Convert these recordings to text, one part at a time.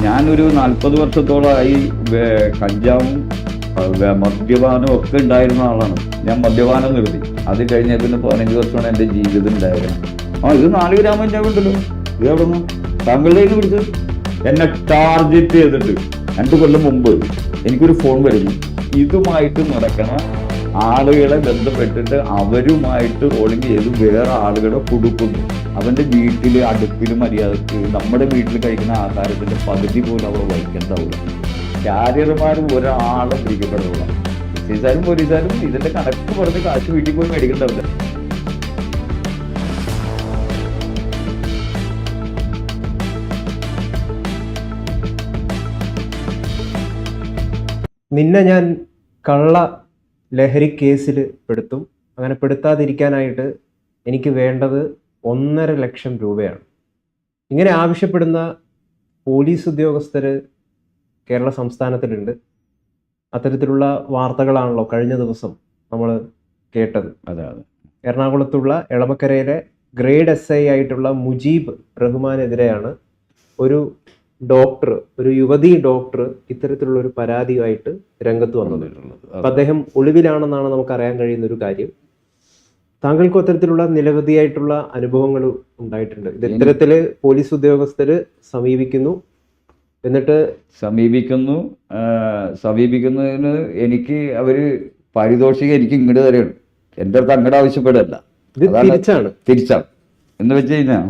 ഞാനൊരു 40 വർഷത്തോളമായി കഞ്ചാവും മദ്യപാനം ഒക്കെ ഉണ്ടായിരുന്ന ആളാണ്. ഞാൻ മദ്യപാനം നിർത്തി. അത് കഴിഞ്ഞ പിന്നെ 15 വർഷമാണ് എൻ്റെ ജീവിതം ഉണ്ടായിരുന്നത്. ഇത് 4 ഗ്രാം കഞ്ചാവുണ്ടല്ലോ, ഇത് എവിടെ നിന്ന് താങ്കളുടെ കയ്യിൽ നിന്ന് പിടിച്ചത്? എന്നെ ടാർഗറ്റ് ചെയ്തിട്ട് 2 കൊല്ലം മുമ്പ് എനിക്കൊരു ഫോൺ വരുന്നു. ഇതുമായിട്ട് നടക്കണ ആളുകളെ ബന്ധപ്പെട്ടിട്ട് അവരുമായിട്ട് റോളിങ് ചെയ്ത് വേറെ ആളുകളെ കൊടുക്കുന്നു. അവൻ്റെ വീട്ടിൽ അടുപ്പിൽ മര്യാദക്ക് നമ്മുടെ വീട്ടിൽ കഴിക്കുന്ന ആഹാരത്തിൻ്റെ പകുതി പോലും അവർ വഹിക്കേണ്ടാവില്ല. കാരിയർമാരും ഒരാളും പിടിക്കപ്പെടില്ല. പോലീസുകാരും ഇതിൻ്റെ കണക്ക് പറഞ്ഞ് കാശ് വീട്ടിൽ പോയി മേടിക്കണ്ടാവില്ല. നിന്നെ ഞാൻ കള്ള ലഹരി കേസിൽ പെടുത്തും. അങ്ങനെ പെടുത്താതിരിക്കാനായിട്ട് എനിക്ക് വേണ്ടത് 1.5 ലക്ഷം രൂപയാണ്. ഇങ്ങനെ ആവശ്യപ്പെടുന്ന പോലീസ് ഉദ്യോഗസ്ഥർ കേരള സംസ്ഥാനത്തിലുണ്ട്. അത്തരത്തിലുള്ള വാർത്തകളാണല്ലോ കഴിഞ്ഞ ദിവസം നമ്മൾ കേട്ടത്. അതാണ് എറണാകുളത്തുള്ള എളമക്കരയിലെ ഗ്രേഡ് SI ആയിട്ടുള്ള മുജീബ് റഹ്മാനെതിരെയാണ് ഒരു യുവതി ഡോക്ടർ ഇത്തരത്തിലുള്ള ഒരു പരാതിയുമായിട്ട് രംഗത്ത് വന്നിട്ടുള്ളത്. അപ്പം അദ്ദേഹം ഒളിവിലാണെന്നാണ് നമുക്ക് അറിയാൻ കഴിയുന്ന ഒരു കാര്യം. താങ്കൾക്കും അത്തരത്തിലുള്ള നിരവധിയായിട്ടുള്ള അനുഭവങ്ങൾ ഉണ്ടായിട്ടുണ്ട്. ഇത് ഇത്തരത്തില് പോലീസ് ഉദ്യോഗസ്ഥര് സമീപിക്കുന്നതിന് എനിക്ക് അവര് പാരിതോഷികം എനിക്ക് ഇങ്ങോട്ട് തരെയാണ്. എൻ്റെ അടുത്ത് അങ്ങോട്ട് ആവശ്യപ്പെടല്ല, തിരിച്ചാണ് എന്ന് വെച്ച് കഴിഞ്ഞാൽ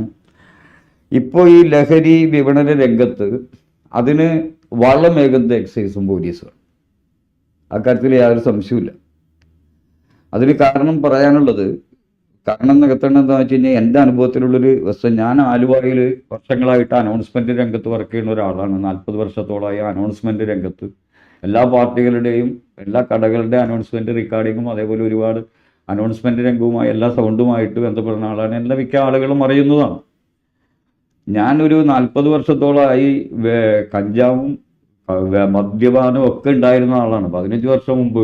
ഇപ്പോൾ ഈ ലഹരി വിപണന രംഗത്ത് അതിന് വളമേകുന്ന എക്സൈസും പോലീസുമാണ്. അക്കാര്യത്തിൽ യാതൊരു സംശയമില്ല. അതിന് കാരണം പറയാനുള്ളത്, കാരണം നികത്തണം എന്താണെന്ന് വെച്ച് കഴിഞ്ഞാൽ എൻ്റെ അനുഭവത്തിലുള്ളൊരു വസ്തു, ഞാൻ ആലുവയിൽ വർഷങ്ങളായിട്ട് അനൗൺസ്മെൻറ്റ് രംഗത്ത് വർക്ക് ചെയ്യുന്ന ഒരാളാണ്. 40 വർഷത്തോളമായി അനൗൺസ്മെൻറ്റ് രംഗത്ത് എല്ലാ പാർട്ടികളുടെയും എല്ലാ കടകളുടെ അനൗൺസ്മെൻറ്റ് റെക്കോർഡിങ്ങും അതേപോലെ ഒരുപാട് അനൗൺസ്മെൻറ്റ് രംഗവുമായി എല്ലാ സൗണ്ടുമായിട്ട് ബന്ധപ്പെടുന്ന ആളാണ്. എല്ലാ മിക്ക ആളുകളും അറിയുന്നതാണ്. ഞാനൊരു 40 വർഷത്തോളമായി കഞ്ചാവും മദ്യപാനവും ഒക്കെ ഉണ്ടായിരുന്ന ആളാണ്. 15 വർഷം മുമ്പ്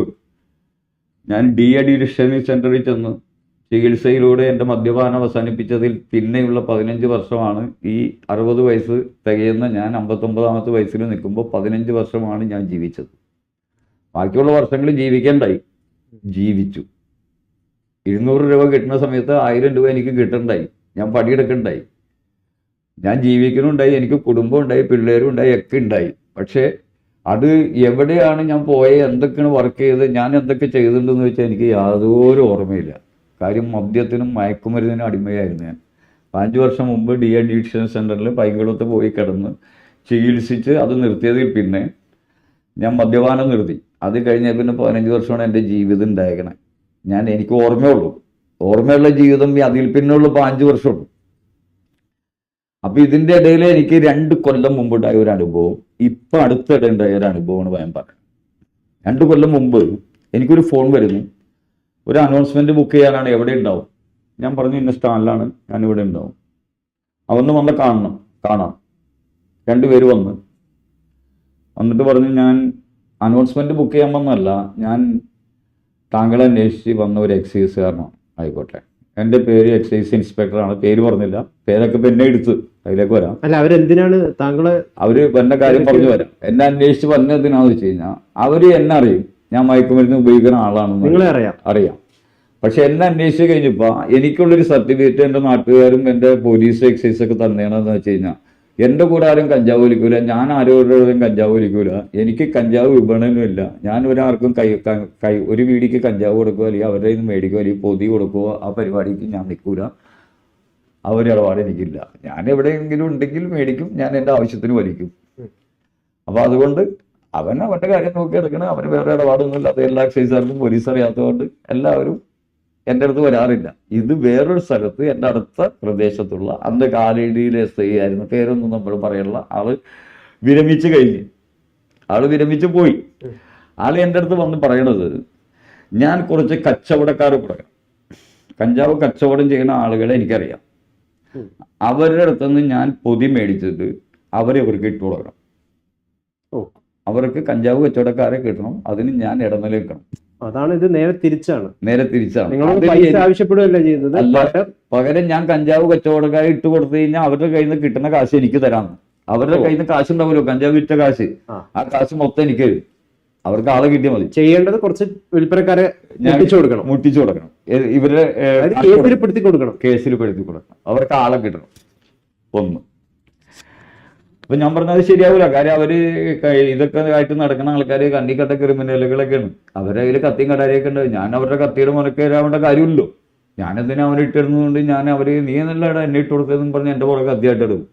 ഞാൻ ഡി-അഡിക്ഷൻ സെൻ്ററിൽ ചെന്ന് ചികിത്സയിലൂടെ എൻ്റെ മദ്യപാനം അവസാനിപ്പിച്ചതിൽ പിന്നെയുള്ള 15 വർഷമാണ് ഈ 60 വയസ്സ് തികയുന്ന ഞാൻ 59ാമത്തെ വയസ്സിൽ നിൽക്കുമ്പോൾ 15 വർഷമാണ് ഞാൻ ജീവിച്ചത്. ബാക്കിയുള്ള വർഷങ്ങൾ ജീവിക്കേണ്ടായി, ജീവിച്ചു. 200 രൂപ കിട്ടുന്ന സമയത്ത് 1000 രൂപ എനിക്ക് കിട്ടണ്ടായി, ഞാൻ പണിയെടുക്കണ്ടായി, ഞാൻ ജീവിക്കുന്നുണ്ടായി, എനിക്ക് കുടുംബം ഉണ്ടായി, പിള്ളേരും ഉണ്ടായി, ഒക്കെ ഉണ്ടായി. പക്ഷേ അത് എവിടെയാണ് ഞാൻ പോയത്, എന്തൊക്കെയാണ് വർക്ക് ചെയ്തത്, ഞാൻ എന്തൊക്കെ ചെയ്തിട്ടുണ്ടെന്ന് വെച്ചാൽ എനിക്ക് യാതൊരു ഓർമ്മയില്ല. കാര്യം മദ്യത്തിനും മയക്കുമരുന്നിനും അടിമയായിരുന്നു ഞാൻ. 5 വർഷം മുമ്പ് ഡി-അഡിക്ഷൻ സെൻ്ററിൽ പൈങ്കുളത്ത് പോയി കിടന്ന് ചികിത്സിച്ച് അത് നിർത്തിയതിൽ പിന്നെ ഞാൻ മദ്യപാനം നിർത്തി. അത് കഴിഞ്ഞ പിന്നെ 15 വർഷമാണ് എൻ്റെ ജീവിതം ഉണ്ടായേക്കണേ. എനിക്ക് ഓർമ്മയുള്ള ജീവിതം അതിൽ പിന്നെയുള്ള 5 വർഷമുള്ളൂ. അപ്പം ഇതിൻ്റെ ഇടയിൽ എനിക്ക് 2 കൊല്ലം മുമ്പുണ്ടായ ഒരു അനുഭവം, ഇപ്പം അടുത്തിടെ ഉണ്ടായ ഒരു അനുഭവമാണ് ഞാൻ പറയാം. 2 കൊല്ലം മുമ്പ് എനിക്കൊരു ഫോൺ വരുന്നു. ഒരു അനൗൺസ്മെൻറ്റ് ബുക്ക് ചെയ്യാനാണ്, എവിടെ ഉണ്ടാവും? ഞാൻ പറഞ്ഞു ഇന്ന സ്റ്റാളിലാണ്, ഞാനിവിടെ ഉണ്ടാവും, അവന്ന് വന്ന് കാണാം. 2 പേര് വന്നിട്ട് പറഞ്ഞു, ഞാൻ അനൗൺസ്മെൻറ്റ് ബുക്ക് ചെയ്യാൻ വന്നല്ല, ഞാൻ താങ്കളെ അന്വേഷിച്ച് വന്ന ഒരു എക്സൈസുകാരനാണ്. ആയിക്കോട്ടെ, എൻ്റെ പേര് എക്സൈസ് ഇൻസ്പെക്ടറാണ്. പേര് പറഞ്ഞില്ല, പേരൊക്കെ പിന്നെ എടുത്ത് അതിലേക്ക് വരാം. അല്ല, അവരെന്തിനാണ് താങ്കളെ? അവര് വന്ന കാര്യം പറഞ്ഞു വരാം. എന്നെ അന്വേഷിച്ച് വന്നതിനാന്ന് വെച്ച് കഴിഞ്ഞാൽ അവര് എന്നെ അറിയും, ഞാൻ മയക്കുമരുന്ന് ഉപയോഗിക്കുന്ന ആളാണെന്ന് നിങ്ങളെ അറിയാം. പക്ഷെ എന്നെ അന്വേഷിച്ച് കഴിഞ്ഞപ്പോൾ എനിക്കുള്ളൊരു സർട്ടിഫിക്കറ്റ് എൻ്റെ നാട്ടുകാരും എൻ്റെ പോലീസ് എക്സൈസ് ഒക്കെ തന്നേണെന്ന് വെച്ച് കഴിഞ്ഞാൽ എൻ്റെ കൂടെ ആരും കഞ്ചാവ് വലിക്കൂല, ഞാൻ ആരോടും കഞ്ചാവ് വലിക്കൂല, എനിക്ക് കഞ്ചാവ് വിപണനമില്ല, ഞാൻ ഒരാൾക്കും ഒരു വീടിക്ക് കഞ്ചാവ് കൊടുക്കുക അല്ലെങ്കിൽ അവരുടെ നിന്ന് മേടിക്കുക അല്ലെങ്കിൽ പൊതി കൊടുക്കുക, ആ പരിപാടിക്ക് ഞാൻ നിൽക്കൂല. ഇടപാട് എനിക്കില്ല. ഞാൻ എവിടെയെങ്കിലും ഉണ്ടെങ്കിൽ മേടിക്കും, ഞാൻ എൻ്റെ ആവശ്യത്തിന് വലിക്കും. അപ്പോൾ അതുകൊണ്ട് അവൻ്റെ കാര്യം നോക്കി എടുക്കണം. അവന് വേറെ ഇടപാടൊന്നുമില്ല. അത് എല്ലാ എക്സൈസുകാർക്കും പോലീസ് അറിയാത്തതുകൊണ്ട് എല്ലാവരും എൻ്റെ അടുത്ത് വരാറില്ല. ഇത് വേറൊരു സ്ഥലത്ത് എൻ്റെ അടുത്ത പ്രദേശത്തുള്ള അന്ന് കാലടിയിലെ SI ആയിരുന്നു, പേരൊന്നും നമ്മൾ പറയാനുള്ള ആള് വിരമിച്ച് പോയി. ആള് എൻ്റെ അടുത്ത് വന്ന് പറയണത്, ഞാൻ കുറച്ച് കച്ചവടക്കാർ പറയാം, കഞ്ചാവ് കച്ചവടം ചെയ്യുന്ന ആളുകളെ എനിക്കറിയാം, അവരുടെ അടുത്തുനിന്ന് ഞാൻ പൊതി മേടിച്ചിട്ട് അവർക്ക് ഇട്ട് കൊടുക്കണം. അവർക്ക് കഞ്ചാവ് കച്ചവടക്കാരെ കിട്ടണം, അതിന് ഞാൻ ഇടനില വെക്കണം. അതാണ് ഇത്. നേരെ തിരിച്ചാണ്. പകരം ഞാൻ കഞ്ചാവ് കച്ചവടക്കാരെ ഇട്ട് കൊടുത്തു കഴിഞ്ഞാൽ അവരുടെ കയ്യിൽ നിന്ന് കിട്ടുന്ന കാശ് എനിക്ക് തരാമെന്ന്. അവരുടെ കയ്യിൽ നിന്ന് കാശ് ഉണ്ടാവുമല്ലോ, കഞ്ചാവ് വിറ്റ കാശ്, ആ കാശ് മൊത്തം എനിക്ക് തരും. അവർക്ക് ആളെ കിട്ടിയാൽ മതി. ചെയ്യേണ്ടത് കുറച്ച് വിൽപ്പനക്കാരെ മുട്ടിച്ചു കൊടുക്കണം. ഇവരെ കേസിൽപ്പെടുത്തി കൊടുക്കണം. അവർക്ക് ആളെ കിട്ടണം. ഒന്ന്. അപ്പൊ ഞാൻ പറഞ്ഞത് ശരിയാവൂല. കാര്യം അവര് ഇതൊക്കെ ആയിട്ട് നടക്കുന്ന ആൾക്കാര് കണ്ണിക്കട്ട ക്രിമിനലുകളൊക്കെയാണ്. അവരെ കയ്യിൽ കത്തിയും കടാരിയൊക്കെ ഉണ്ട്. ഞാൻ അവരുടെ കത്തിയുടെ മുനക്കേരാവേണ്ട കാര്യമില്ലല്ലോ. ഞാനെന്തിനാ അവനെ ഇട്ടിരുന്നതുകൊണ്ട് ഞാൻ അവര് നീ എന്നല്ല എന്നെ ഇട്ട് കൊടുത്തതെന്ന് പറഞ്ഞ് എന്റെ പുറകെ കത്തിയായിട്ട് എടുക്കും.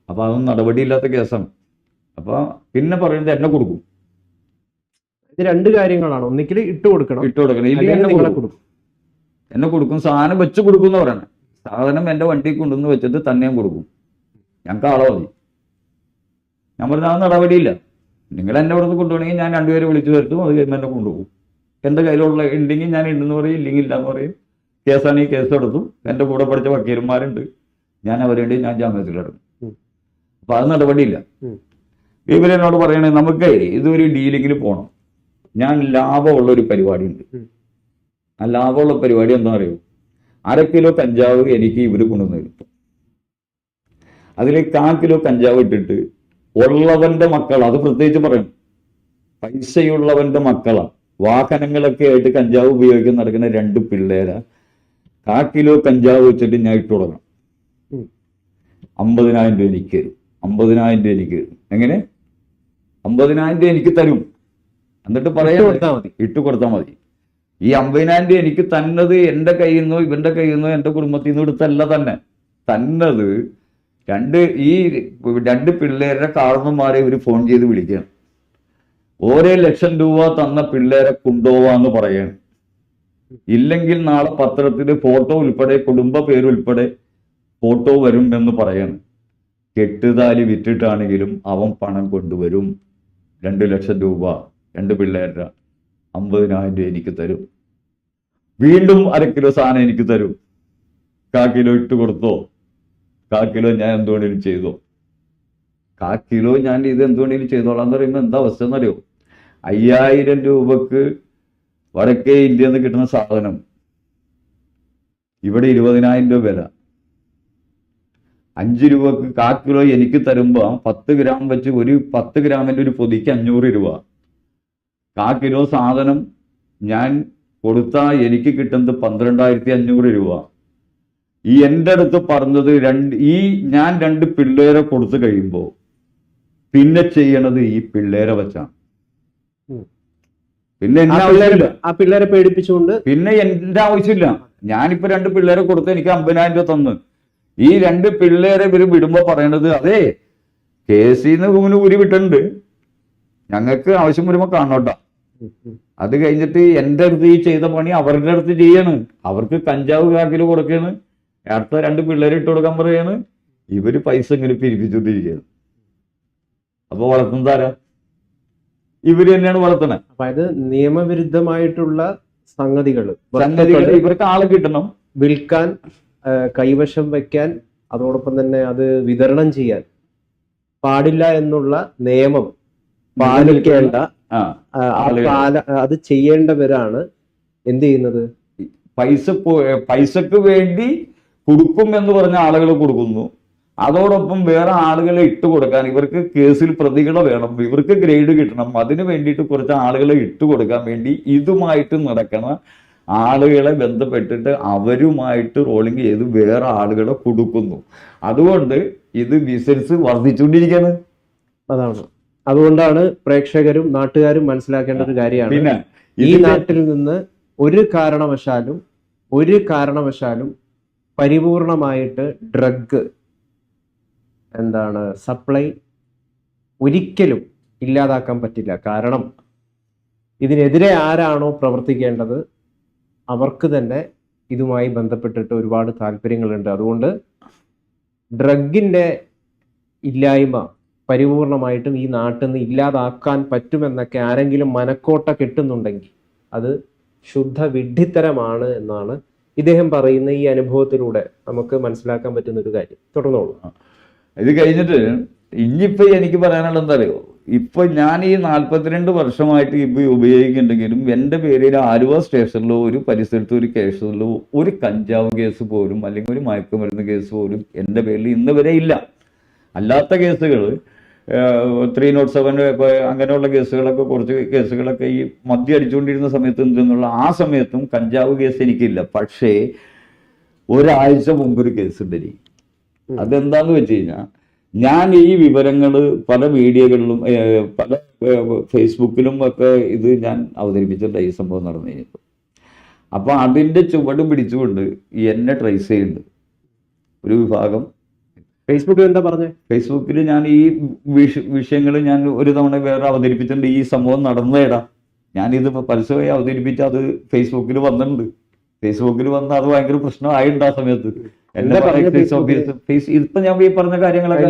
അപ്പൊ അതൊന്നും നടപടിയില്ലാത്ത കേസാണ്. അപ്പൊ പിന്നെ പറയുന്നത് എന്നെ കൊടുക്കും. ഇത് രണ്ട് കാര്യങ്ങളാണ്. ഒന്നിക്കൽ ഇട്ട് കൊടുക്കണം, ഇല്ലെങ്കിൽ എന്നെ കൊടുക്കും. സാധനം വെച്ച് കൊടുക്കും എന്ന് പറയണേ. സാധനം എന്റെ വണ്ടി കൊണ്ടുവന്ന് വെച്ചിട്ട് തന്നെ ഞാൻ കൊടുക്കും. ഞങ്ങൾക്ക് ആളെ മതി. ഞാൻ പറഞ്ഞാൽ ആ നടപടിയില്ല. നിങ്ങൾ എന്നെ ഇവിടെ നിന്ന് കൊണ്ടുപോകണമെങ്കിൽ ഞാൻ രണ്ടുപേരെ വിളിച്ചു വരുത്തും. അത് കഴിയുമ്പോൾ എന്നെ കൊണ്ടുപോകും. എൻ്റെ കയ്യിലുള്ള ഉണ്ടെങ്കിൽ ഞാൻ ഉണ്ടെന്ന് പറയും, ഇല്ലെങ്കിൽ ഇല്ലാന്ന് പറയും. കേസാണെങ്കിൽ കേസ് എടുത്തും. എൻ്റെ കൂടെ പഠിച്ച വക്കീലന്മാരുണ്ട്, ഞാൻ അവരുണ്ട്, ഞാൻ ജാമ്യത്തിലെടുക്കും. അപ്പൊ അത് നടപടിയില്ല. ഇവരെന്നോട് പറയണേ നമുക്ക് ഇതൊരു ഡീലിങ്ങിൽ പോകണം. ഞാൻ ലാഭമുള്ള ഒരു പരിപാടിയുണ്ട്. ആ ലാഭമുള്ള പരിപാടി എന്താ അറിയോ? 1/2 കിലോ കഞ്ചാവ് എനിക്ക് ഇവര് കൊണ്ടുവന്ന് കിട്ടും. അതിൽ 1/4 കിലോ കഞ്ചാവ് ഇട്ടിട്ട് ഉള്ളവന്റെ മക്കൾ, അത് പ്രത്യേകിച്ച് പറയും, പൈസയുള്ളവന്റെ മക്കളാ, വാഹനങ്ങളൊക്കെ ആയിട്ട് കഞ്ചാവ് ഉപയോഗിക്കാൻ നടക്കുന്ന 2 പിള്ളേരാ 1/4 കിലോ കഞ്ചാവ് വെച്ചിട്ട് ഞാൻ ഇട്ട് തുടങ്ങണം. 50,000 രൂപ എനിക്ക് തരും. 50,000 രൂപ എനിക്ക് എങ്ങനെ 50,000 രൂപ എനിക്ക് തരും. എന്നിട്ട് പറയാം ഇട്ട് കൊടുത്താൽ മതി. ഈ 50,000 രൂപ എനിക്ക് തന്നത് എൻ്റെ കയ്യിൽ നിന്നോ ഇവന്റെ കയ്യിൽ നിന്നോ എൻ്റെ കുടുംബത്തിൽ നിന്നോ എടുത്തല്ല തന്നത് ഈ 2 പിള്ളേരുടെ കാരണന്മാരെ ഇവർ ഫോൺ ചെയ്ത് വിളിക്കുകയാണ്. 1 ലക്ഷം രൂപ തന്ന പിള്ളേരെ കൊണ്ടുപോവാന്ന് പറയാണ്. ഇല്ലെങ്കിൽ നാളെ പത്രത്തിൽ ഫോട്ടോ ഉൾപ്പെടെ കുടുംബ പേരുൾപ്പെടെ ഫോട്ടോ വരും എന്ന് പറയാണ്. കെട്ടുതാലി വിറ്റിട്ടാണെങ്കിലും അവൻ പണം കൊണ്ടുവരും. 2 ലക്ഷം രൂപ 2 പിള്ളേരുടെ 50,000 രൂപ എനിക്ക് തരും. വീണ്ടും 1/2 കിലോ സാധനം എനിക്ക് തരും. 1/4 കിലോ ഇട്ട് കൊടുത്തോ, 1/4 കിലോ ഞാൻ എന്തുകൊണ്ടെങ്കിലും ചെയ്തോ, 1/4 കിലോ ഞാൻ ഇത് എന്തുകൊണ്ടെങ്കിലും ചെയ്തോളാം എന്ന് പറയുമ്പോൾ എന്താ അവസ്ഥ എന്നറിയോ? 5,000 രൂപക്ക് വടക്കേ ഇന്ത്യയിൽ നിന്ന് കിട്ടുന്ന സാധനം ഇവിടെ 20,000 രൂപ വില. 5 രൂപക്ക് 1/4 കിലോ എനിക്ക് തരുമ്പോ 10 ഗ്രാം വെച്ച് ഒരു 10 ഗ്രാമിന്റെ ഒരു പൊതിക്ക് 500 രൂപ. 1/4 കിലോ സാധനം ഞാൻ കൊടുത്താൽ എനിക്ക് കിട്ടുന്നത് 12,500 രൂപ. ഈ എൻ്റെ അടുത്ത് പറഞ്ഞത് ഞാൻ 2 പിള്ളേരെ കൊടുത്തു കഴിയുമ്പോൾ പിന്നെ ചെയ്യണത് ഈ പിള്ളേരെ വെച്ചാണ്. പിന്നെ ആ പിള്ളേരെ പേടിപ്പിച്ചുകൊണ്ട് പിന്നെ എന്റെ ആവശ്യമില്ല. ഞാനിപ്പോ 2 പിള്ളേരെ കൊടുത്ത് എനിക്ക് 50,000 രൂപ തന്നു. ഈ 2 പിള്ളേരെ ഇവര് വിടുമ്പോ പറയണത് അതെ കേസിൽ നിന്ന് ഊരി വിട്ടിട്ടുണ്ട്, ഞങ്ങൾക്ക് ആവശ്യം വരുമ്പോ കാണോട്ടാ. അത് കഴിഞ്ഞിട്ട് എൻ്റെ അടുത്ത് ഈ ചെയ്ത പണി അവരുടെ അടുത്ത് ചെയ്യാണ്. അവർക്ക് കഞ്ചാവ് 1/4 കിലോ കൊടുക്കുകയാണ്. അടുത്ത 2 പിള്ളേരെ ഇട്ട് കൊടുക്കാൻ പറയാണ്. ഇവര് പൈസ ഇങ്ങനെ പിരിപ്പിച്ചോണ്ടിരിക്കുകയാണ്. അപ്പൊ വളർത്തുന്നതാരാ? ഇവര് തന്നെയാണ് വളർത്തണേ. അതായത് നിയമവിരുദ്ധമായിട്ടുള്ള സംഗതികൾ ഇവർക്ക് ആളെ കിട്ടണം, വിൽക്കാൻ, കൈവശം വെക്കാൻ, അതോടൊപ്പം തന്നെ അത് വിതരണം ചെയ്യാൻ പാടില്ല എന്നുള്ള നിയമം പാലിക്കേണ്ട അത് ചെയ്യേണ്ടവരാണ് എന്ത് ചെയ്യുന്നത്? പൈസക്ക് വേണ്ടി കൊടുക്കും എന്ന് പറഞ്ഞ ആളുകൾ കൊടുക്കുന്നു. അതോടൊപ്പം വേറെ ആളുകളെ ഇട്ട് കൊടുക്കാൻ, ഇവർക്ക് കേസിൽ പ്രതികളെ വേണം, ഇവർക്ക് ഗ്രേഡ് കിട്ടണം, അതിനു വേണ്ടിയിട്ട് കുറച്ച് ആളുകളെ ഇട്ട് കൊടുക്കാൻ വേണ്ടി ഇതുമായിട്ട് നടക്കണ ആളുകളെ ബന്ധപ്പെട്ടിട്ട് അവരുമായിട്ട് റോളിങ് ചെയ്ത് വേറെ ആളുകളെ കൊടുക്കുന്നു. അതുകൊണ്ട് ഇത് ബിസിനസ് വർദ്ധിച്ചുകൊണ്ടിരിക്കുകയാണ്. അതുകൊണ്ടാണ് പ്രേക്ഷകരും നാട്ടുകാരും മനസ്സിലാക്കേണ്ട ഒരു കാര്യമാണ്, പിന്നെ ഈ നാട്ടിൽ നിന്ന് ഒരു കാരണവശാലും പരിപൂർണമായിട്ട് ഡ്രഗ് സപ്ലൈ ഒരിക്കലും ഇല്ലാതാക്കാൻ പറ്റില്ല. കാരണം ഇതിനെതിരെ ആരാണോ പ്രവർത്തിക്കേണ്ടത് അവർക്ക് തന്നെ ഇതുമായി ബന്ധപ്പെട്ടിട്ട് ഒരുപാട് താല്പര്യങ്ങളുണ്ട്. അതുകൊണ്ട് ഡ്രഗിന്റെ ഇല്ലായ്മ പരിപൂർണമായിട്ടും ഈ നാട്ടിൽ നിന്ന് ഇല്ലാതാക്കാൻ പറ്റുമെന്നൊക്കെ ആരെങ്കിലും മനക്കോട്ട കെട്ടുന്നുണ്ടെങ്കിൽ അത് ശുദ്ധ വിഡ്ഢിത്തരമാണ് എന്നാണ് ഇദ്ദേഹം പറയുന്ന ഈ അനുഭവത്തിലൂടെ നമുക്ക് മനസ്സിലാക്കാൻ പറ്റുന്ന ഒരു കാര്യം. തുടർന്നോളൂ. ഇത് കഴിഞ്ഞിട്ട് ഇനിയിപ്പോ എനിക്ക് പറയാനുള്ള എന്താ അറിയോ, ഇപ്പൊ ഞാൻ ഈ 42 വർഷമായിട്ട് ഇപ്പൊ ഉപയോഗിക്കുന്നുണ്ടെങ്കിലും എൻ്റെ പേരിൽ ആലുവ സ്റ്റേഷനിലോ ഒരു പരിസരത്തോ ഒരു കേസിലോ ഒരു കഞ്ചാവ് കേസ് പോലും അല്ലെങ്കിൽ ഒരു മയക്കുമരുന്ന് കേസ് പോലും എൻ്റെ പേരിൽ ഇന്ന് വരെ ഇല്ല. അല്ലാത്ത കേസുകൾ 307 അങ്ങനെയുള്ള കേസുകളൊക്കെ, കുറച്ച് കേസുകളൊക്കെ ഈ മദ്യം അടിച്ചുകൊണ്ടിരുന്ന സമയത്ത് എന്തെന്നുള്ള ആ സമയത്തും കഞ്ചാവ് കേസ് എനിക്കില്ല. പക്ഷേ ഒരാഴ്ച മുമ്പൊരു കേസുണ്ട് എനിക്ക്. അതെന്താന്ന് വെച്ച് കഴിഞ്ഞാൽ, ഞാൻ ഈ വിവരങ്ങൾ പല മീഡിയകളിലും പല ഫേസ്ബുക്കിലും ഒക്കെ ഇത് ഞാൻ അവതരിപ്പിച്ചിട്ടുണ്ട് ഈ സംഭവം നടന്നു കഴിഞ്ഞപ്പോൾ. അപ്പോൾ അതിൻ്റെ ചുവട് പിടിച്ചുകൊണ്ട് എന്നെ ട്രേസ് ചെയ്യുന്നുണ്ട് ഒരു വിഭാഗം. ഫേസ്ബുക്കിൽ എന്താ പറഞ്ഞത്? ഫേസ്ബുക്കിൽ ഞാൻ ഈ വിഷയങ്ങൾ ഞാൻ ഒരു തവണ വേറെ അവതരിപ്പിച്ചിട്ടുണ്ട്. ഈ സംഭവം നടന്നേടാ, ഞാനിത് പരസ്യമായി അവതരിപ്പിച്ച് അത് ഫേസ്ബുക്കിൽ വന്നിട്ടുണ്ട്. ഫേസ്ബുക്കിൽ വന്ന് അത് ഭയങ്കര പ്രശ്നമായിട്ടുണ്ട് ആ സമയത്ത്. എക്സൈസ് ഓഫീസ് ഇപ്പൊ ഞാൻ ഈ പറഞ്ഞ കാര്യങ്ങളൊക്കെ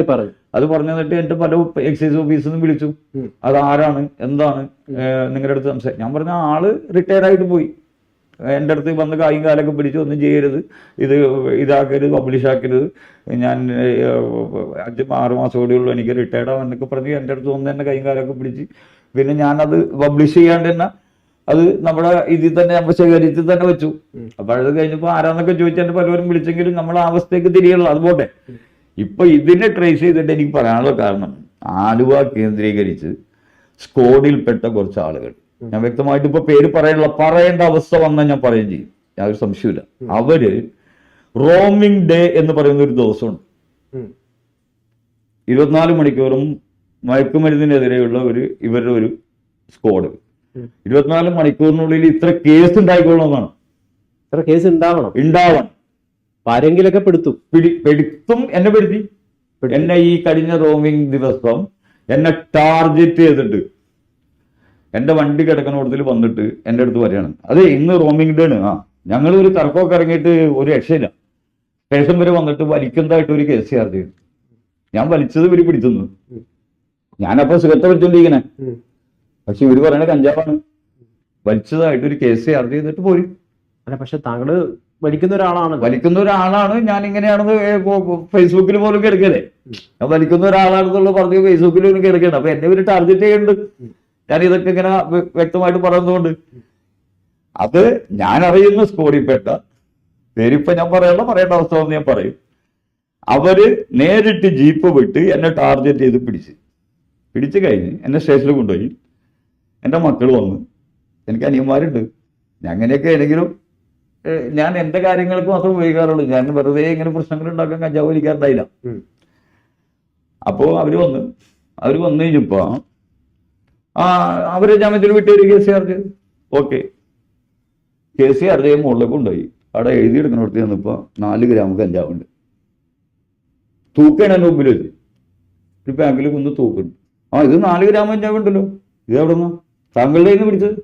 അത് പറഞ്ഞു തന്നിട്ട് എന്റെ പല എക്സൈസ് ഓഫീസിൽ നിന്ന് വിളിച്ചു. അത് ആരാണ്, എന്താണ് നിങ്ങളുടെ അടുത്ത് സംസാരിക്കും. ഞാൻ പറഞ്ഞ ആള് റിട്ടയർ ആയിട്ട് പോയി. എൻ്റെ അടുത്ത് വന്ന് കായും കാലൊക്കെ പിടിച്ച് ഒന്നും ചെയ്യരുത്, ഇതാക്കരുത്, പബ്ലിഷ് ആക്കരുത്, ഞാൻ 5-6 മാസം കൂടിയുള്ളൂ എനിക്ക് റിട്ടയർഡ് ആവാന്നൊക്കെ പറഞ്ഞ് എൻ്റെ അടുത്ത് വന്ന് തന്നെ കൈയും കാലൊക്കെ പിടിച്ച്. പിന്നെ ഞാനത് പബ്ലിഷ് ചെയ്യാണ്ട് തന്നെ അത് നമ്മുടെ ഇതിൽ തന്നെ നമ്മൾ ശേഖരിച്ച് തന്നെ വെച്ചു. അപ്പൊ അത് കഴിഞ്ഞപ്പോൾ ആരാന്നൊക്കെ ചോദിച്ചാൽ എന്നെ പലവരും വിളിച്ചെങ്കിലും നമ്മൾ ആ അവസ്ഥയ്ക്ക് തിരിയുള്ളൂ. അതുപോട്ടെ. ഇപ്പൊ ഇതിനെ ട്രേസ് ചെയ്തിട്ട് എനിക്ക് പറയാനുള്ള കാരണം, ആലുവ കേന്ദ്രീകരിച്ച് സ്ക്വാഡിൽപ്പെട്ട കുറച്ച് ആളുകൾ, ഞാൻ വ്യക്തമായിട്ട് ഇപ്പൊ പേര് പറയേണ്ട അവസ്ഥ വന്നാൽ ഞാൻ പറയുകയും ചെയ്യും, യാതൊരു സംശയമില്ല. അവര് റോമിംഗ് ഡേ എന്ന് പറയുന്ന ഒരു ദിവസമുണ്ട്. 24 മണിക്കൂറും മയക്കുമരുന്നിനെതിരെയുള്ള ഇവരുടെ ഒരു സ്ക്വാഡ്. 24 മണിക്കൂറിനുള്ളിൽ ഇത്ര കേസ് ഉണ്ടായിക്കൊള്ളണമെന്നാണ്. ഇത്ര കേസ് ഉണ്ടാവണം. ആരെങ്കിലൊക്കെ പെടുത്തും. എന്നെ പെടുത്തി. എന്നെ ഈ കഴിഞ്ഞ റോമിംഗ് ദിവസം എന്നെ ടാർഗറ്റ് ചെയ്തിട്ട് എന്റെ വണ്ടി കിടക്കണോടത്തിൽ വന്നിട്ട് എൻ്റെ അടുത്ത് പറയാണ്, അതെ ഇന്ന് റോമിംഗ് ഡേ ആണ്, ഞങ്ങൾ ഒരു തർക്കമൊക്കെ ഇറങ്ങിയിട്ട് ഒരു രക്ഷയില്ല, സ്റ്റേഷൻ വരെ വന്നിട്ട് വലിക്കുന്നതായിട്ട് ഒരു കേസ് ചാർജ് ചെയ്തു. ഞാൻ വലിച്ചത് ഇവര് പിടിച്ചു. ഞാനപ്പോ സിഗരറ്റ് വലിച്ചോണ്ടിരിക്കണേ, പക്ഷെ ഇവര് പറയണ കഞ്ചാവാണ്. വലിച്ചതായിട്ട് ഒരു കേസ് ചാർജ് ചെയ്തിട്ട് പോയി. അല്ല, പക്ഷെ താങ്കള് വലിക്കുന്ന ഒരാളാണ് ഞാൻ ഇങ്ങനെയാണെന്ന് ഫേസ്ബുക്കിൽ പോലും കിടക്കല്ലേ. ഞാൻ വലിക്കുന്ന ഒരാളാണെന്നുള്ള പറഞ്ഞ് ഫേസ്ബുക്കിൽ പോലും കിടക്കണം. അപ്പൊ എന്നെ ഇവര് ടാർഗറ്റ് ചെയ്യുന്നുണ്ട്. ഞാൻ ഇതൊക്കെ ഇങ്ങനെ വ്യക്തമായിട്ട് പറയുന്നതുകൊണ്ട് അത് ഞാൻ അറിയുന്ന സ്കോഡിൽപ്പെട്ട പേരിപ്പോ ഞാൻ പറയേണ്ട അവസ്ഥ വന്ന് ഞാൻ പറയും. അവര് നേരിട്ട് ജീപ്പ് വിട്ട് എന്നെ ടാർഗറ്റ് ചെയ്ത് പിടിച്ചു കഴിഞ്ഞ് എന്നെ സ്റ്റേഷനിൽ കൊണ്ടുപോയി. എൻ്റെ മക്കൾ വന്നു, എനിക്ക് അനിയന്മാരുണ്ട്. ഞാൻ അങ്ങനെയൊക്കെ ആണെങ്കിലും ഞാൻ എൻ്റെ കാര്യങ്ങൾക്ക് മാത്രം ഉപയോഗിക്കാറുള്ളൂ. ഞാൻ വെറുതെ ഇങ്ങനെ പ്രശ്നങ്ങൾ ഉണ്ടാക്കാൻ കഞ്ചാവ് വലിക്കാറുണ്ടായില്ല. അപ്പോൾ അവര് വന്നു കഴിഞ്ഞപ്പോ അവരെ ജാമ്യത്തിൽ വിട്ടൊരു കേസ് ചാർജ് ചെയ്തു. ഓക്കെ, കേസ് ചാർജ് ചെയ്യുമ്പോൾ മുകളിലേക്ക് കൊണ്ടുപോയി. അവിടെ എഴുതിയെടുക്കുന്നിടത്ത് ചെന്നപ്പോ 4 ഗ്രാം കഞ്ചാവുണ്ട്. തൂക്കാണ് എൻ്റെ മുമ്പിൽ വെച്ച്. ഒരു ബാങ്കിൽ കുന്ന് തൂക്കുണ്ട്. ഇത് 4 ഗ്രാം കഞ്ചാവുണ്ടല്ലോ, ഇത് എവിടെ നിന്നാ താങ്കളുടെ കയ്യിൽ നിന്ന് പിടിച്ചത്?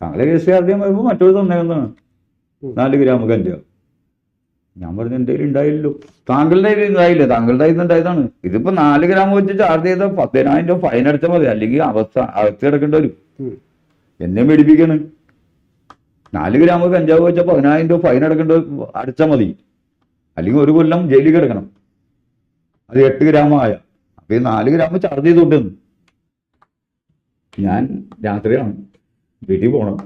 താങ്കളെ കേസ് ചാർജ് ചെയ്യാൻ വരുമ്പോൾ മറ്റൊരു തന്നേക്കുന്നതാണ് 4 ഗ്രാം കഞ്ചാവ്. ഞാൻ പറഞ്ഞു എൻ്റെ കയ്യിൽ ഉണ്ടായില്ലല്ലോ. താങ്കളുടെ കയ്യിൽ ഉണ്ടായില്ലേ? താങ്കളുടെ കയ്യിൽ നിന്ന് ഉണ്ടായതാണ്. ഇതിപ്പോ 4 ഗ്രാം വെച്ച് ചാർജ് ചെയ്ത 10,000 രൂപ ഫൈൻ അടച്ചാൽ മതി, അല്ലെങ്കിൽ അകത്ത് കിടക്കേണ്ടി വരും. എന്നെ മേടിപ്പിക്കാണ്. 4 ഗ്രാം കഞ്ചാവ് വെച്ചാൽ 10,000 രൂപ ഫൈൻ അടച്ചാൽ മതി, അല്ലെങ്കിൽ 1 കൊല്ലം ജയിലിൽ കിടക്കണം. അത് 8 ഗ്രാമായ. അപ്പൊ ഈ 4 ഗ്രാം ചാർജ് ചെയ്തോട്ടെന്ന്. ഞാൻ രാത്രിയാണ് വീട്ടിൽ പോണം.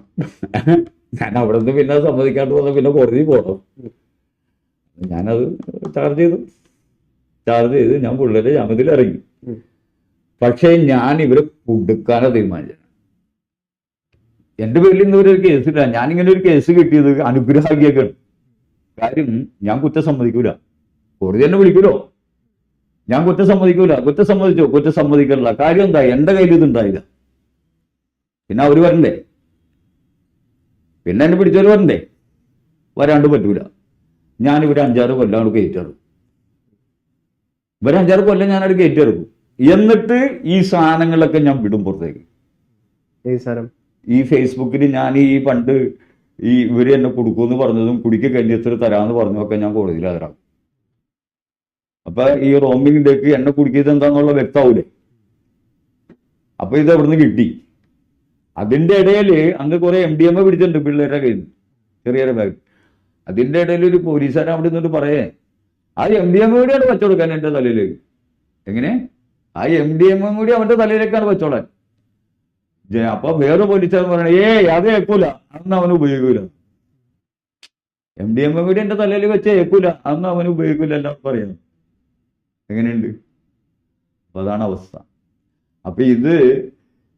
ഞാൻ അവിടെ നിന്ന് പിന്നെ സമ്മതിക്കാണ്ട് വന്ന പിന്നെ കോടതിയിൽ പോകണം. ഞാനത് ചാർജ് ചെയ്ത് ഞാൻ പിള്ളേരെ ജാമ്യത്തിൽ ഇറങ്ങി. പക്ഷേ ഞാൻ ഇവരെ കൊടുക്കാനാ തീരുമാനിച്ചത്. എൻ്റെ പേരിൽ ഇന്ന് ഒരു കേസില്ല. ഞാനിങ്ങനെ ഒരു കേസ് കിട്ടിയത് അനുഗ്രഹാഗ്യൊക്കെയാണ്. കാര്യം ഞാൻ കുറ്റം സമ്മതിക്കൂല. കോടതി എന്നെ വിളിക്കൂലോ, ഞാൻ കുറ്റം സമ്മതിക്കൂല. കുറ്റം സമ്മതിക്കില്ല. കാര്യം എന്താ, എൻ്റെ കയ്യിൽ ഇതുണ്ടായില്ല. പിന്നെ അവര് വരണ്ടേ, പിന്നെ എന്നെ പിടിച്ചവര് വരണ്ടേ? വരാണ്ട് പറ്റൂല. ഞാനിവരെ 5-6 കൊല്ലം കയറ്റിറക്കും. ഇവരെ 5-6 കൊല്ലം ഞാനവിടെ കയറ്റിറക്കും. എന്നിട്ട് ഈ സാധനങ്ങളൊക്കെ ഞാൻ വിടും പുറത്തേക്ക്. ഈ ഫേസ്ബുക്കിൽ ഞാൻ ഈ പണ്ട് ഇവര് എന്നെ കൊടുക്കുമെന്ന് പറഞ്ഞതും കുടിക്ക് കല്യത്തിൽ തരാമെന്ന് പറഞ്ഞതൊക്കെ ഞാൻ കോടതിയിൽ ഹാജരാക്കും. അപ്പൊ ഈ റോമിംഗ് ഡേക്ക് എന്നെ കുടിക്കിയത് എന്താന്നുള്ള വ്യക്തമാവൂലേ? അപ്പൊ ഇത് എവിടുന്ന് കിട്ടി? അതിന്റെ ഇടയിൽ അന്ന് കുറെ MDMA പിടിച്ചിട്ടുണ്ട് പിള്ളേരുടെ കയ്യിൽ, ചെറിയൊരു ബാഗ്. അതിന്റെ ഇടയിൽ ഒരു പോലീസുകാരൻ അവിടെ നിന്നിട്ട് പറയേ, ആ MDMA കൂടിയാണ് വെച്ചോടുക്കാൻ എൻ്റെ തലയിലേക്ക്. എങ്ങനെ? ആ MDMA കൂടി അവന്റെ തലയിലേക്കാണ് വെച്ചോളാൻ. അപ്പൊ വേറെ പോലീസുകാരൻ പറയണേ, അത് ഏക്കൂല, അന്ന് അവന് ഉപയോഗിക്കൂല. MDMA കൂടി എന്റെ തലയിൽ വെച്ച് ഏക്കൂല, അന്ന് അവന് ഉപയോഗിക്കൂല. എല്ലാം പറയുന്നു. എങ്ങനെയുണ്ട്? അപ്പൊ അതാണ് അവസ്ഥ. അപ്പൊ ഇത്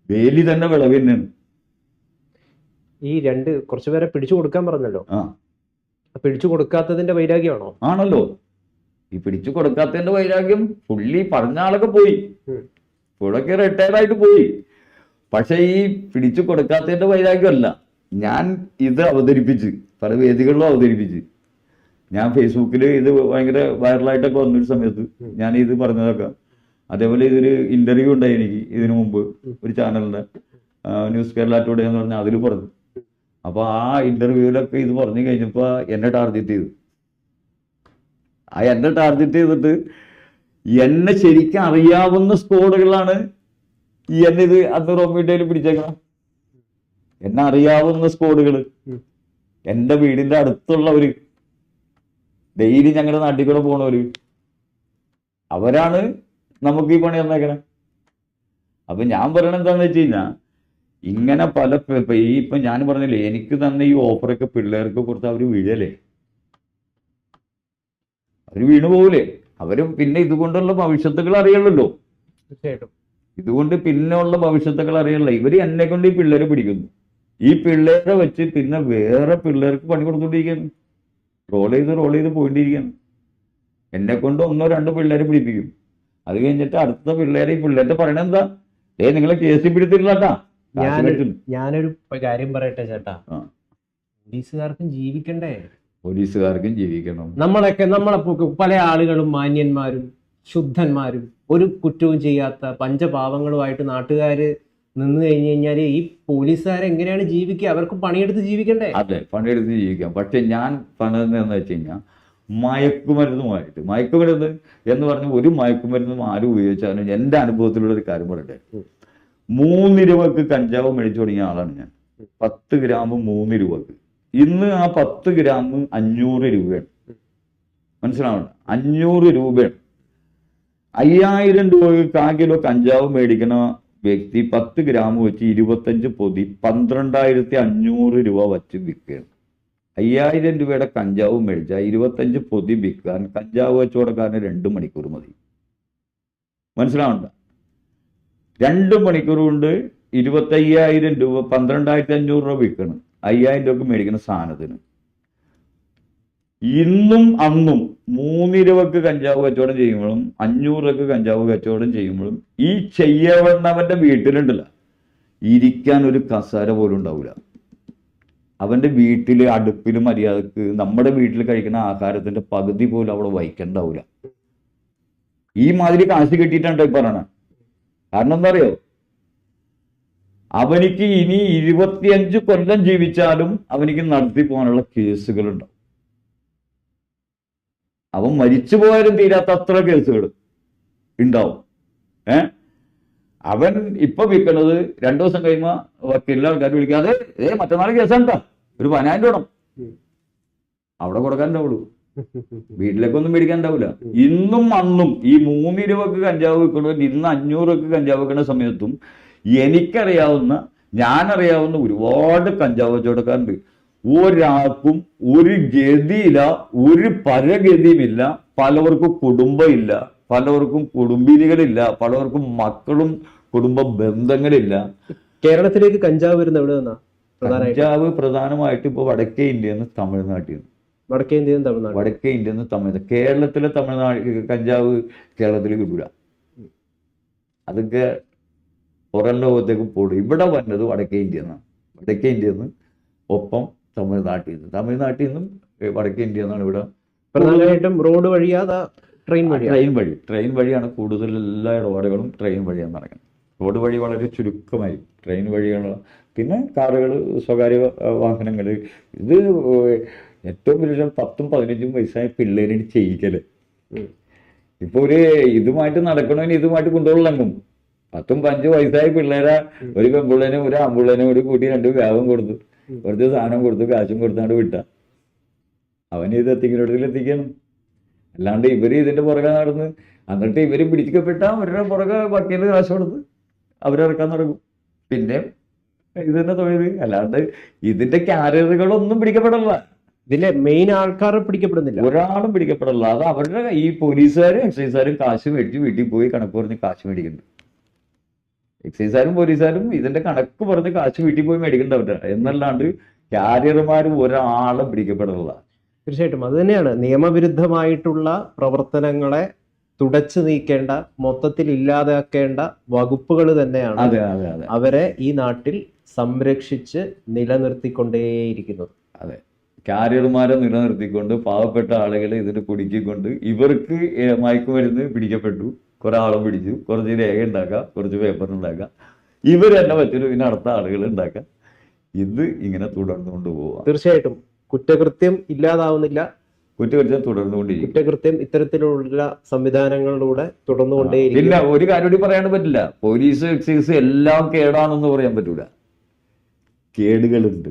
വേലി തന്നെ വിളവ് തന്നെയാണ്. ഈ കുറച്ചുപേരെ പിടിച്ചു കൊടുക്കാൻ പറഞ്ഞല്ലോ, ആ പിടിച്ചു കൊടുക്കാത്തതിന്റെ വൈരാഗ്യമാണോ? ആണല്ലോ. ഈ പിടിച്ചു കൊടുക്കാത്തതിന്റെ വൈരാഗ്യം. പുള്ളി പറഞ്ഞ ആളൊക്കെ പോയി, പുള്ളൊക്കെ റിട്ടയർഡായിട്ട് പോയി. പക്ഷെ ഈ പിടിച്ചു കൊടുക്കാത്തതിന്റെ വൈരാഗ്യമല്ല. ഞാൻ ഇത് അവതരിപ്പിച്ച് പല വേദികളിലും അവതരിപ്പിച്ച്, ഞാൻ ഫേസ്ബുക്കിൽ ഇത് ഭയങ്കര വൈറലായിട്ടൊക്കെ വന്നൊരു സമയത്ത് ഞാൻ ഇത് പറഞ്ഞതൊക്കെ. അതേപോലെ ഇതൊരു ഇന്റർവ്യൂ ഉണ്ടായി എനിക്ക് ഇതിനു മുമ്പ് ഒരു ചാനലിന്റെ ന്യൂസ് കേരള ടുഡേ എന്ന് പറഞ്ഞാൽ അതിൽ പറഞ്ഞു. അപ്പൊ ആ ഇന്റർവ്യൂവിലൊക്കെ ഇത് പറഞ്ഞു കഴിഞ്ഞപ്പോ എന്നെ ടാർഗറ്റ് ചെയ്തു. എന്നെ ടാർഗറ്റ് ചെയ്തിട്ട് എന്നെ ശരിക്കും അറിയാവുന്ന സ്ക്വാഡുകളാണ് എന്നെ ഇത് അന്ന് റോമീഡിയയിൽ പിടിച്ചേക്കണം. എന്നെ അറിയാവുന്ന സ്ക്വാഡുകള്, എന്റെ വീടിന്റെ അടുത്തുള്ളവര്, ഡെയിലി ഞങ്ങളുടെ നാട്ടിൽ കൂടെ പോണവര്, അവരാണ് നമുക്ക് ഈ പണി തന്നേക്കണേ. അപ്പൊ ഞാൻ പറയണത് എന്താണെന്ന് വെച്ച് കഴിഞ്ഞാൽ, ഇങ്ങനെ പല ഇപ്പൊ ഞാൻ പറഞ്ഞില്ലേ, എനിക്ക് തന്നെ ഈ ഓഫറൊക്കെ പിള്ളേർക്ക് കൊടുത്ത് അവര് വീഴല്ലേ, അവര് വീണു പോകൂലേ. അവര് പിന്നെ ഇതുകൊണ്ടുള്ള ഭവിഷ്യത്തുകൾ അറിയുള്ളല്ലോ. തീർച്ചയായിട്ടും ഇതുകൊണ്ട് പിന്നെ ഉള്ള ഭവിഷ്യത്തുകൾ അറിയല്ല. ഇവര് എന്നെ കൊണ്ട് ഈ പിള്ളേരെ പിടിക്കുന്നു. ഈ പിള്ളേരെ വെച്ച് പിന്നെ വേറെ പിള്ളേർക്ക് പണി കൊടുത്തോണ്ടിരിക്കുകയാണ്. റോൾ ചെയ്ത് പോയിട്ടിരിക്കുകയാണ്. എന്നെ കൊണ്ട് 1-2 പിള്ളേരെ പിടിപ്പിക്കും. അത് കഴിഞ്ഞിട്ട് അടുത്ത പിള്ളേരെ, ഈ പിള്ളേരുടെ പറയണ എന്താ, നിങ്ങളെ കേസിൽ പിടിത്തില്ലാട്ടാ. ഞാനൊരു കാര്യം പറയട്ടെ ചേട്ടാ, പോലീസുകാർക്കും ജീവിക്കണ്ടേ? പോലീസുകാർക്കും ജീവിക്കണം. നമ്മളെ പല ആളുകളും മാന്യന്മാരും ശുദ്ധന്മാരും ഒരു കുറ്റവും ചെയ്യാത്ത പഞ്ചപാവങ്ങളുമായിട്ട് നാട്ടുകാര് നിന്ന് കഴിഞ്ഞു കഴിഞ്ഞാല് ഈ പോലീസുകാരെങ്ങനെയാണ് ജീവിക്കുക? അവർക്ക് പണിയെടുത്ത് ജീവിക്കണ്ടേ? അതെ, പണിയെടുത്ത് ജീവിക്കാം. പക്ഷെ ഞാൻ പറഞ്ഞതെന്ന് വെച്ച് കഴിഞ്ഞാൽ, മയക്കുമരുന്ന് എന്ന് പറഞ്ഞ ഒരു മയക്കുമരുന്നും ആരും ഉപയോഗിച്ചാലും എൻ്റെ അനുഭവത്തിലുള്ള ഒരു കാര്യം പറയട്ടെ, 3 രൂപക്ക് കഞ്ചാവ് മേടിച്ചു തുടങ്ങിയ ആളാണ് ഞാൻ. 10 ഗ്രാം 3 രൂപക്ക്. ഇന്ന് ആ 10 ഗ്രാം 500 രൂപയാണ്. മനസ്സിലാവണ്ട, 500 രൂപയാണ്. 5000 രൂപക്ക് 1 കിലോ കഞ്ചാവ് മേടിക്കണ വ്യക്തി 10 ഗ്രാം വെച്ച് 25 പൊതി 12,500 രൂപ വച്ച് വിൽക്കുകയാണ്. 5000 രൂപയുടെ കഞ്ചാവ് മേടിച്ചാൽ 25 പൊതി വിൽക്കാൻ കഞ്ചാവ് കച്ചവടക്കാരന് 2 മണിക്കൂർ മതി. മനസ്സിലാവണ്ട, 2 മണിക്കൂർ കൊണ്ട് 25,000 രൂപ 12,500 രൂപ വിൽക്കണം. 5000 രൂപക്ക് മേടിക്കുന്ന സാധനത്തിന്. ഇന്നും അന്നും 3 രൂപക്ക് കഞ്ചാവ് കച്ചവടം ചെയ്യുമ്പോഴും 500 രൂപക്ക് കഞ്ചാവ് കച്ചവടം ചെയ്യുമ്പോഴും ഈ ചെയ്യവണ്ണവന്റെ വീട്ടിലുണ്ടല്ല, ഇരിക്കാൻ ഒരു കസേര പോലും ഉണ്ടാവില്ല. അവന്റെ വീട്ടില് അടുപ്പിൽ മര്യാദക്ക് നമ്മുടെ വീട്ടിൽ കഴിക്കുന്ന ആഹാരത്തിന്റെ പകുതി പോലും അവിടെ വയ്ക്കണ്ടാവില്ല. ഈ മാതിരി കാശ് കിട്ടിയിട്ടാണ് ഈ പറയണ. കാരണം എന്താ അറിയോ, അവനിക്ക് ഇനി 25 കൊല്ലം ജീവിച്ചാലും അവനിക്ക് നടത്തി പോകാനുള്ള കേസുകളുണ്ടാവും. അവൻ മരിച്ചു പോയാലും തീരാത്ത അത്ര കേസുകൾ ഉണ്ടാവും. അവൻ ഇപ്പൊ വിൽക്കണത് 2 ദിവസം കഴിയുമ്പോ വക്കീലിലെ ആൾക്കാർ വിളിക്കാതെ മറ്റന്നാൾ കേസാണ്ടാ, ഒരു 10,000 രൂപ അവിടെ കൊടുക്കാനുണ്ടാവുള്ളൂ. വീട്ടിലേക്കൊന്നും മേടിക്കാനുണ്ടാവില്ല. ഇന്നും അന്നും ഈ 3 രൂപക്ക് കഞ്ചാവ് വിൽക്കണവർ ഇന്ന് 500 രൂപക്ക് കഞ്ചാവ് വെക്കുന്ന സമയത്തും ഞാനറിയാവുന്ന ഒരുപാട് കഞ്ചാവ് കച്ചവടക്കാരുണ്ട്. ഒരാൾക്കും ഒരു ഗതിയില്ല, ഒരു പരഗതിയുമില്ല. പലവർക്കും കുടുംബമില്ല, പലവർക്കും കുടുംബിനികളില്ല, പലവർക്കും മക്കളും കുടുംബ ബന്ധങ്ങളില്ല. കേരളത്തിലേക്ക് കഞ്ചാവ് വരുന്ന എവിടെ നിന്നാ? കഞ്ചാവ് പ്രധാനമായിട്ട് ഇപ്പൊ വടക്കേ ഇന്ത്യയിൽ നിന്ന് തമിഴ്നാട്ടിൽ നിന്ന്. വടക്കേ ഇന്ത്യയിൽ നിന്ന് വടക്കേ ഇന്ത്യയിൽ നിന്ന് തമിഴ്നാട്. കേരളത്തിലെ കഞ്ചാവ് കേരളത്തിൽ കിട്ടൂല. അതൊക്കെ പുറം ലോകത്തേക്ക് പോടും. ഇവിടെ വന്നത് വടക്കേ ഇന്ത്യയിൽ നിന്നാണ്. വടക്കേ ഇന്ത്യയിൽ നിന്ന് ഒപ്പം തമിഴ്നാട്ടിൽ നിന്നും വടക്കേ ഇന്ത്യയിൽ നിന്നാണ് ഇവിടെ പ്രധാനമായിട്ടും റോഡ് വഴിയാ ട്രെയിൻ വഴിയാണ് കൂടുതൽ എല്ലാ ഇടപാടുകളും ട്രെയിൻ വഴിയാണ് നടക്കുന്നത്. റോഡ് വഴി വളരെ ചുരുക്കമായി. ട്രെയിൻ വഴിയാണ്. പിന്നെ കാറുകൾ, സ്വകാര്യ വാഹനങ്ങൾ. ഇത് ഏറ്റവും വലിയ 10-15 വയസ്സായ പിള്ളേരിന് ചെയ്യിക്കല്. ഇപ്പൊ ഇതുമായിട്ട് നടക്കണമെങ്കിൽ ഇതുമായിട്ട് കൊണ്ടുപോകണം. 10-15 വയസ്സായ പിള്ളേരെ ഒരു പെൺപിള്ളേനും ഒരു ആൺപിള്ളേനും കൂടി കൂട്ടി 2 വ്യാപം കൊടുത്തു, കുറച്ച് സാധനം കൊടുത്തു, കാശും കൊടുത്താണ്ട് വിട്ട അവന് ഇത് എത്തിക്കണം. അല്ലാണ്ട് ഇവര് ഇതിന്റെ പുറകെ നടന്ന് എന്നിട്ട് ഇവര് പിടിക്കപ്പെട്ട അവരുടെ പുറകെ വക്കീല് കാശ് കൊടുത്ത് അവരിറക്കാൻ തുടങ്ങും. പിന്നെ ഇത് തന്നെ തൊഴിൽ. അല്ലാണ്ട് ഇതിന്റെ ക്യാരിയറുകളൊന്നും പിടിക്കപ്പെടില്ല. ഇതിലെ മെയിൻ ആൾക്കാരെ പിടിക്കപ്പെടുന്നില്ല, ഒരാളും പിടിക്കപ്പെടില്ല. അത് അവരുടെ ഈ പോലീസുകാരും എക്സൈസുകാരും കാശ് മേടിച്ച് വീട്ടിൽ പോയി കണക്ക് പറഞ്ഞ് കാശ് മേടിക്കുന്നുണ്ട്. എക്സൈസുകാരും പോലീസുകാരും ഇതിന്റെ കണക്ക് പറഞ്ഞ് കാശ് വീട്ടിൽ പോയി മേടിക്കേണ്ടവരാ എന്നല്ലാണ്ട് ക്യാരിയർമാരും ഒരാളും പിടിക്കപ്പെടില്ല. തീർച്ചയായിട്ടും അത് തന്നെയാണ്. നിയമവിരുദ്ധമായിട്ടുള്ള പ്രവർത്തനങ്ങളെ തുടച്ചു നീക്കേണ്ട, മൊത്തത്തിൽ ഇല്ലാതാക്കേണ്ട വകുപ്പുകൾ തന്നെയാണ് അതെ അതെ അതെ അവരെ ഈ നാട്ടിൽ സംരക്ഷിച്ച് നിലനിർത്തിക്കൊണ്ടേയിരിക്കുന്നത്. അതെ, ക്യാരിയർമാരെ നിലനിർത്തിക്കൊണ്ട് പാവപ്പെട്ട ആളുകളെ ഇതിന് കുടുക്കിക്കൊണ്ട് ഇവർക്ക് മയക്കുമരുന്ന് പിടിക്കപ്പെട്ടു, കുറെ ആളെ പിടിച്ചു, കുറച്ച് രേഖ ഉണ്ടാക്കാം, കുറച്ച് പേപ്പർ ഉണ്ടാക്കാം, ഇവർ തന്നെ പറ്റുന്നു പിന്നെ അടുത്ത ആളുകൾ ഉണ്ടാക്കാം. ഇത് ഇങ്ങനെ തുടർന്നുകൊണ്ട് പോവാം. തീർച്ചയായിട്ടും കുറ്റകൃത്യം ഇല്ലാതാവുന്നില്ല, കുറ്റകൃത്യം തുടർന്നുകൊണ്ടിരിക്കും. കുറ്റകൃത്യം ഇത്തരത്തിലുള്ള സംവിധാനങ്ങളിലൂടെ തുടർന്നുകൊണ്ടേയിരിക്കും. ഇല്ല, ഒരു കാര്യം കൂടി പറയാൻ പറ്റില്ല. പോലീസ് എക്സൈസ് എല്ലാം കേടാണെന്ന് പറയാൻ പറ്റൂല. കേടുകളുണ്ട്,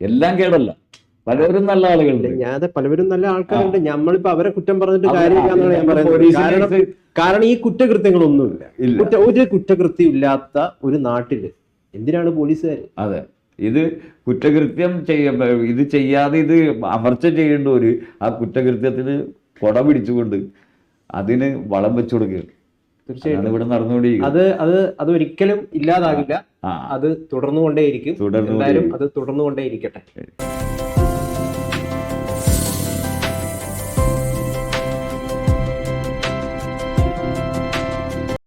എല്ലാം കേടല്ല, പലവരും നല്ല ആളുകളുണ്ട്. ഞാൻ പലവരും നല്ല ആൾക്കാരുണ്ട്, നമ്മളിപ്പോ അവരെ കുറ്റം പറഞ്ഞിട്ട് കാര്യമില്ല ഞാൻ പറയുന്നത്. കാരണം ഈ കുറ്റകൃത്യങ്ങളൊന്നുമില്ല, ഒരു കുറ്റകൃത്യം ഇല്ലാത്ത ഒരു നാട്ടില് എന്തിനാണ് പോലീസുകാർ? അതെ, ഇത് കുറ്റകൃത്യം ഇത് ചെയ്യാതെ ഇത് അമർച്ച ചെയ്യേണ്ടവര് ആ കുറ്റകൃത്യത്തിന് കൊട പിടിച്ചുകൊണ്ട് അതിന് വളം വെച്ചു കൊടുക്കുക. തീർച്ചയായിട്ടും ഇവിടെ നടന്നുകൊണ്ടിരിക്കും. അത് ഒരിക്കലും ഇല്ലാതാകില്ല, അത് തുടർന്നുകൊണ്ടേയിരിക്കും. എന്തായാലും അത് തുടർന്നുകൊണ്ടേയിരിക്കട്ടെ.